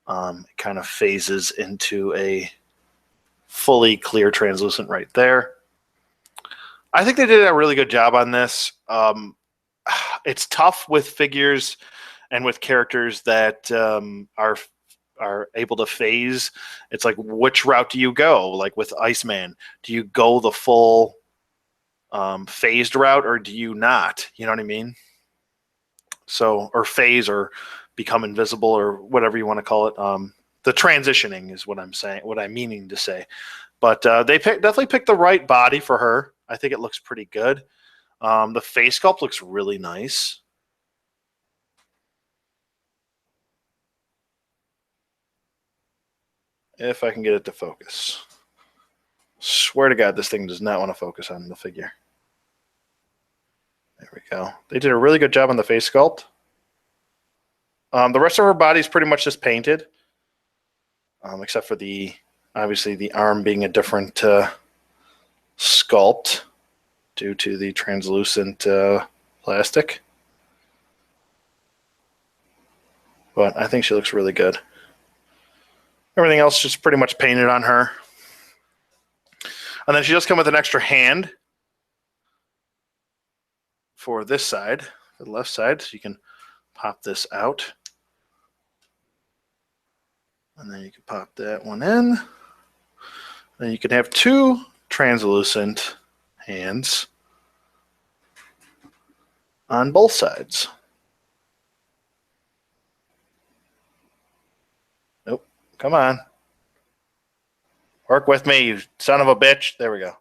it kind of phases into a fully clear translucent right there. I think they did a really good job on this. It's tough with figures and with characters that are able to phase. It's like, which route do you go? Like with Iceman, do you go the full phased route or do you not? You know what I mean? So, or phase or become invisible or whatever you want to call it. The transitioning is what I'm saying, what I'm meaning to say. But they definitely picked the right body for her. I think it looks pretty good. The face sculpt looks really nice. If I can get it to focus. Swear to God, this thing does not want to focus on the figure. There we go. They did a really good job on the face sculpt. The rest of her body is pretty much just painted, except for obviously the arm being a different sculpt due to the translucent plastic. But I think she looks really good. Everything else just pretty much painted on her. And then she does come with an extra hand for this side, the left side. So you can pop this out. And then you can pop that one in. Then you can have two translucent hands on both sides. Nope. Come on. Work with me, you son of a bitch. There we go.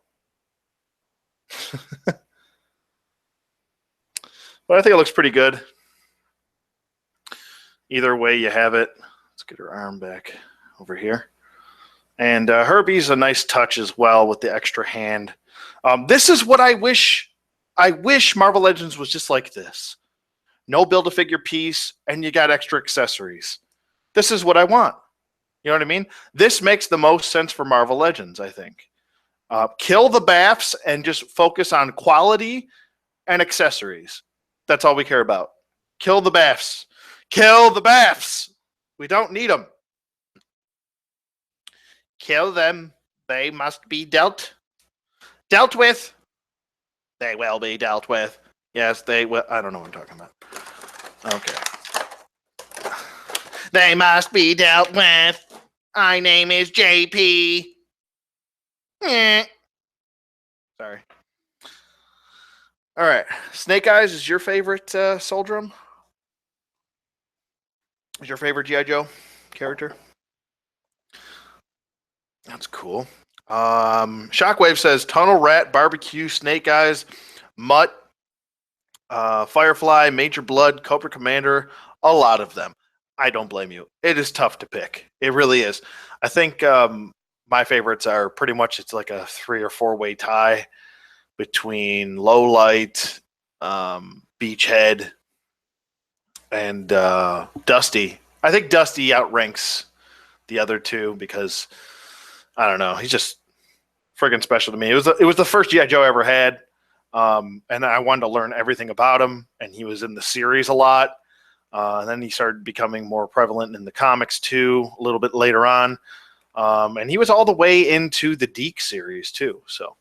But I think it looks pretty good. Either way you have it. Let's get her arm back over here. And Herbie's a nice touch as well with the extra hand. This is what I wish. I wish Marvel Legends was just like this. No Build-A-Figure piece, and you got extra accessories. This is what I want. You know what I mean? This makes the most sense for Marvel Legends, I think. Kill the BAFs and just focus on quality and accessories. That's all we care about. Kill the BAFs. Kill the BAFs. We don't need them. Kill them. They must be dealt with. They will be dealt with. Yes, they will. I don't know what I'm talking about. Okay. They must be dealt with. My name is JP. Sorry. All right. Snake Eyes is your favorite Soldrum? Is your favorite G.I. Joe character? That's cool. Shockwave says Tunnel Rat, Barbecue, Snake Eyes, Mutt, Firefly, Major Blood, Cobra Commander, a lot of them. I don't blame you. It is tough to pick. It really is. I think my favorites are pretty much, it's like a 3 or 4-way tie between Lowlight, Beachhead, and Dusty. I think Dusty outranks the other two because, I don't know, he's just friggin' special to me. It was the first G.I. Joe I ever had, and I wanted to learn everything about him, and he was in the series a lot. And then he started becoming more prevalent in the comics too, a little bit later on. And he was all the way into the Deke series too. So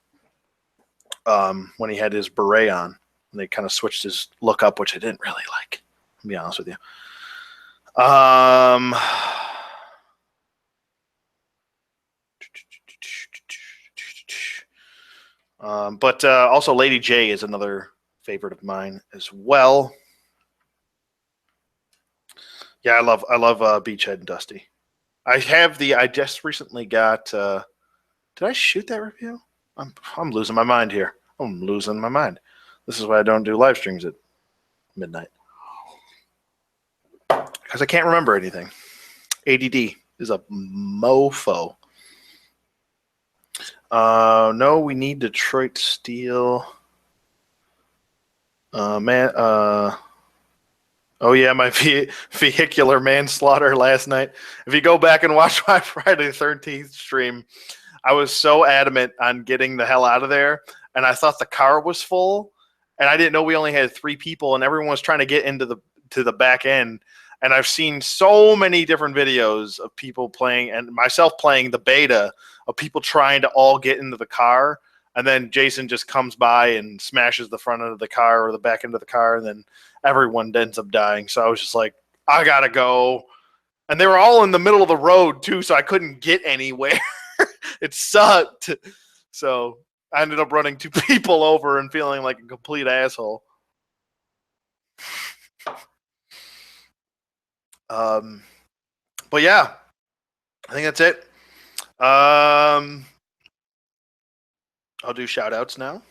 when he had his beret on, they kind of switched his look up, which I didn't really like, to be honest with you. But also Lady J is another favorite of mine as well. Yeah, I love Beachhead and Dusty. I just recently got. Did I shoot that review? I'm losing my mind here. I'm losing my mind. This is why I don't do live streams at midnight, because I can't remember anything. ADD is a mofo. No, we need Detroit Steel. Oh yeah, my vehicular manslaughter last night. If you go back and watch my Friday the 13th stream, I was so adamant on getting the hell out of there, and I thought the car was full, and I didn't know we only had 3 people, and everyone was trying to get into the back end. And I've seen so many different videos of people playing, and myself playing the beta, of people trying to all get into the car, and then Jason just comes by and smashes the front end of the car or the back end of the car, and then everyone ends up dying. So I was just like, I gotta go. And they were all in the middle of the road too, so I couldn't get anywhere. It sucked. So I ended up running 2 people over and feeling like a complete asshole. But yeah, I think that's it. I'll do shout outs now.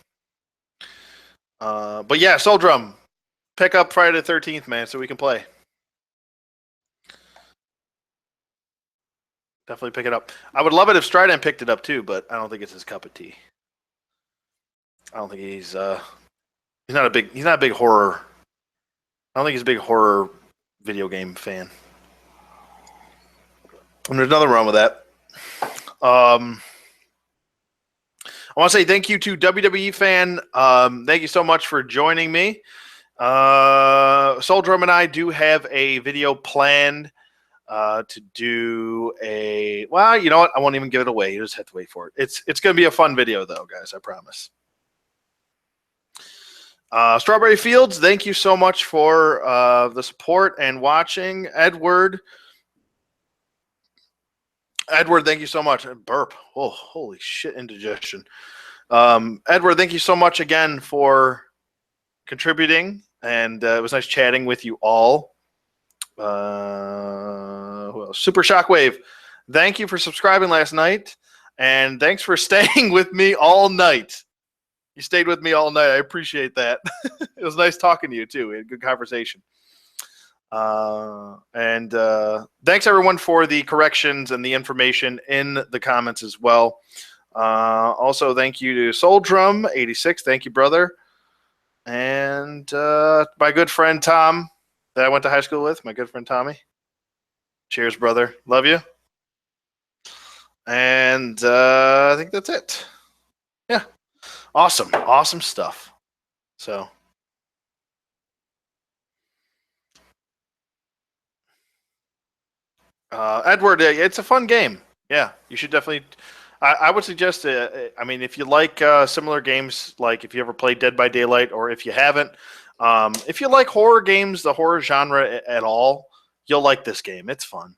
But yeah, Soul Drum, pick up Friday the 13th, man, so we can play. Definitely pick it up. I would love it if Strident picked it up too, but I don't think it's his cup of tea. I don't think he's not a big horror. I don't think he's a big horror video game fan. And there's nothing wrong with that. I want to say thank you to WWE fan. Thank you so much for joining me. Soul Drum and I do have a video planned to do a. Well, you know what? I won't even give it away. You just have to wait for it. It's going to be a fun video, though, guys. I promise. Strawberry Fields, thank you so much for the support and watching. Edward, thank you so much. Burp. Oh, holy shit, indigestion. Edward, thank you so much again for contributing, and it was nice chatting with you all. Who else? Super Shockwave, thank you for subscribing last night, and thanks for staying with me all night. You stayed with me all night. I appreciate that. It was nice talking to you, too. We had a good conversation. And thanks, everyone, for the corrections and the information in the comments as well. Also, thank you to Soul Drum 86. Thank you, brother. And my good friend Tom that I went to high school with, my good friend Tommy. Cheers, brother. Love you. And I think that's it. Yeah. Awesome stuff. So, Edward, it's a fun game. Yeah, you should definitely. I would suggest. I mean, if you like similar games, like if you ever played Dead by Daylight, or if you haven't, if you like horror games, the horror genre at all, you'll like this game. It's fun.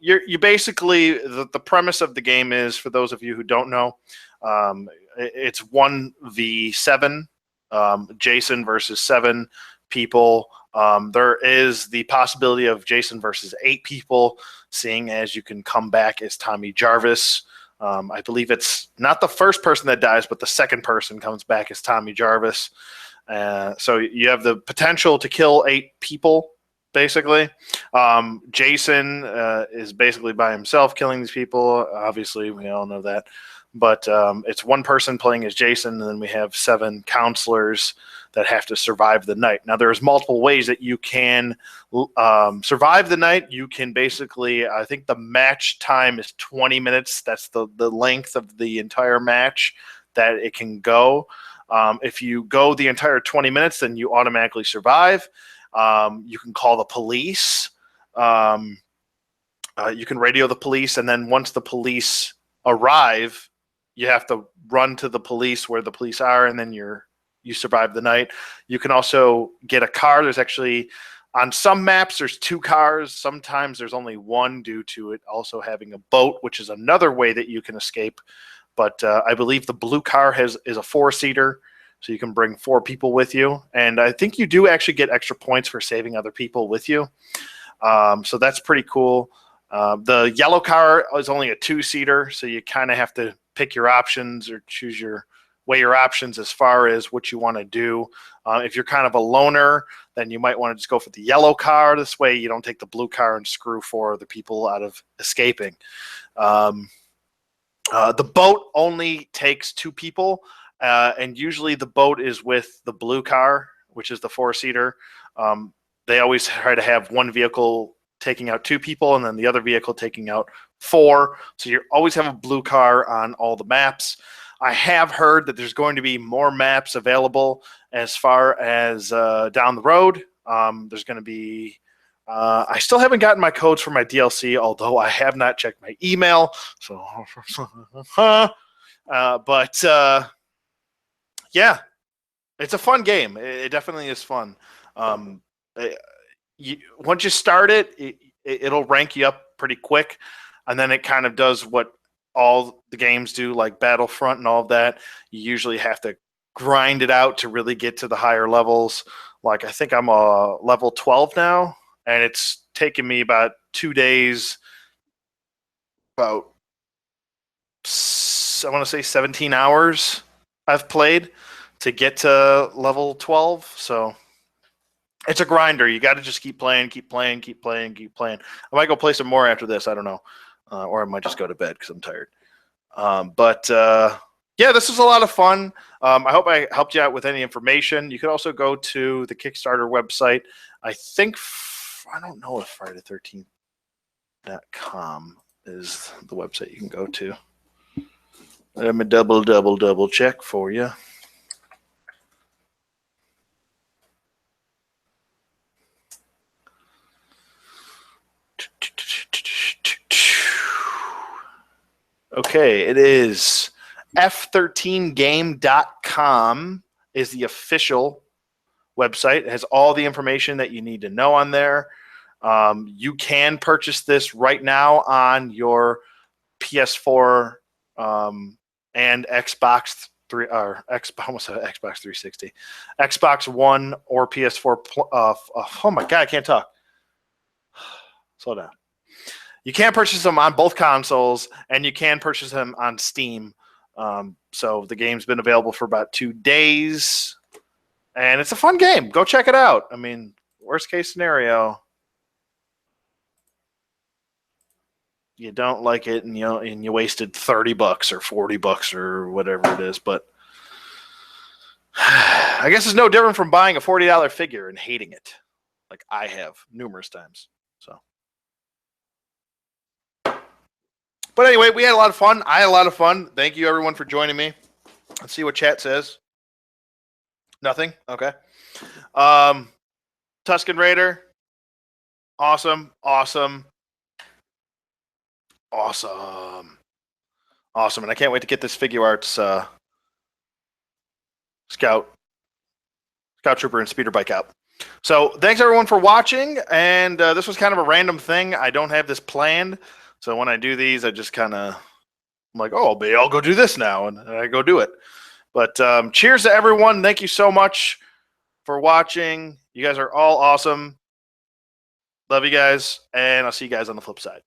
You basically the premise of the game is, for those of you who don't know, it's 1v7, Jason versus 7 people. There is the possibility of Jason versus 8 people, seeing as you can come back as Tommy Jarvis. I believe it's not the first person that dies, but the second person comes back as Tommy Jarvis. So you have the potential to kill 8 people, basically. Jason is basically by himself killing these people. Obviously, we all know that. But it's one person playing as Jason, and then we have 7 counselors that have to survive the night. Now, there's multiple ways that you can survive the night. You can basically, I think the match time is 20 minutes. That's the length of the entire match that it can go. If you go the entire 20 minutes, then you automatically survive. You can call the police. You can radio the police, and then once the police arrive, you have to run to the police where the police are, and then you survive the night. You can also get a car. There's actually, on some maps, there's 2 cars. Sometimes there's only 1 due to it also having a boat, which is another way that you can escape. But I believe the blue car is a 4-seater, so you can bring 4 people with you. And I think you do actually get extra points for saving other people with you. So that's pretty cool. The yellow car is only a 2-seater, so you kind of have to pick your options or weigh your options as far as what you want to do. If you're kind of a loner, then you might want to just go for the yellow car. This way you don't take the blue car and screw 4 other people out of escaping. The boat only takes 2 people, and usually the boat is with the blue car, which is the 4-seater. They always try to have one vehicle taking out 2 people and then the other vehicle taking out 4. So you always have a blue car on all the maps. I have heard that there's going to be more maps available as far as down the road. There's going to be I still haven't gotten my codes for my DLC, although I have not checked my email. So, but yeah, it's a fun game. It definitely is fun. Once you start it'll rank you up pretty quick, and then it kind of does what all the games do, like Battlefront and all of that. You usually have to grind it out to really get to the higher levels. Like, I think I'm a level 12 now, and it's taken me about 2 days, about, I want to say 17 hours I've played to get to level 12. So it's a grinder. You got to just keep playing. I might go play some more after this. I don't know. Or I might just go to bed because I'm tired. Yeah, this was a lot of fun. I hope I helped you out with any information. You could also go to the Kickstarter website. I think, I don't know if Friday13th.com is the website you can go to. Let me double check for you. Okay, it is f13game.com is the official website. It has all the information that you need to know on there. You can purchase this right now on your PS4 and Xbox 3 or almost said Xbox 360, Xbox One or PS4. Oh my god, I can't talk. Slow down. You can purchase them on both consoles, and you can purchase them on Steam. So the game's been available for about 2 days, and it's a fun game. Go check it out. I mean, worst case scenario, you don't like it, and you wasted $30 or $40 or whatever it is. But I guess it's no different from buying a $40 figure and hating it, like I have numerous times. So. But anyway, we had a lot of fun. I had a lot of fun. Thank you, everyone, for joining me. Let's see what chat says. Nothing? Okay. Tuscan Raider. Awesome. Awesome. Awesome. Awesome. And I can't wait to get this Figure Arts Scout Trooper and Speeder Bike out. So thanks, everyone, for watching. And this was kind of a random thing. I don't have this planned. So when I do these, I just kind of, I'm like, oh, maybe I'll go do this now, and I go do it. But cheers to everyone. Thank you so much for watching. You guys are all awesome. Love you guys, and I'll see you guys on the flip side.